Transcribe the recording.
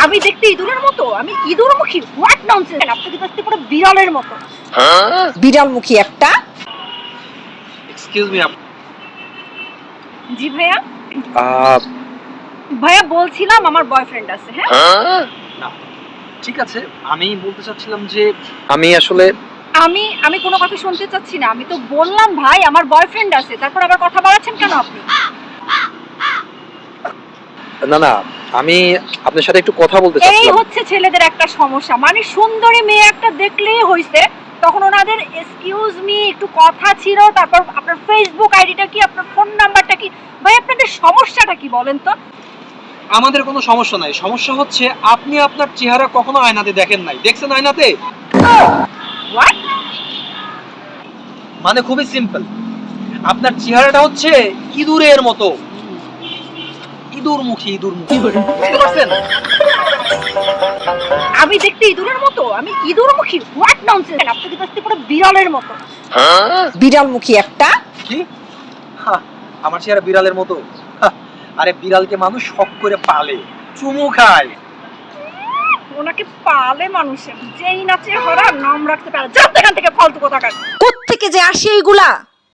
আমি দেখতে ইঁদুরের মতো? আমি ইঁদুরমুখী? What nonsense! আপনি তো দেখতে পুরো বিড়ালের মতো। বিড়ালমুখী একটা। Excuse me. জি ভাইয়া। ভাইয়া বলছিলাম আমার বয়ফ্রেন্ড আছে। হ্যাঁ, না, ঠিক আছে, আমি বলতে চাচ্ছিলাম যে আমি আসলে আমি কোনো কথা শুনতে চাচ্ছি না। আমি তো বললাম ভাই আমার বয়ফ্রেন্ড আছে, তারপর আবার কথা বাড়াচ্ছেন কেন আপনি? না, আমি আপনার সাথে একটু কথা বলতে এই চাচ্ছিলাম। হচ্ছে ছেলেদের একটা সমস্যা, মানে সুন্দরী মেয়ে একটা দেখলেই হইছে, তখন ওনাদের এক্সকিউজ মি, একটু কথা ছিল, তারপর আপনার ফেসবুক আইডিটা কি, আপনার ফোন নাম্বারটা কি। ভাই আপনাদের সমস্যাটা কি বলেন তো? আমাদের কোনো সমস্যা নাই, সমস্যা হচ্ছে আপনি আপনার চেহারা কখনো আয়নাতে দেখেন নাই। দেখছেন আয়নাতে? হোয়াট? মানে খুবই সিম্পল, আপনার চেহারাটা হচ্ছে ইঁদুরের মতো, ইঁদুরমুখী। বুঝতে পারছেন? আমি দেখতে ইঁদুরের মতো? আমি ইঁদুরমুখী? What nonsense! আপনি তো দেখতে পুরো বিড়ালের মতো। বিড়ালমুখী একটা। কি? আমার চেহারা বিড়ালের মতো? আরে বিড়ালকে মানুষ শখ করে পালে, চুমু খায়। ওনাকে পালে মানুষের, যেই নাচে হরা নাম রাখতে পারে। যান এখান থেকে, ফালতু কোথাকার। কোত্থেকে যে আসে এইগুলা?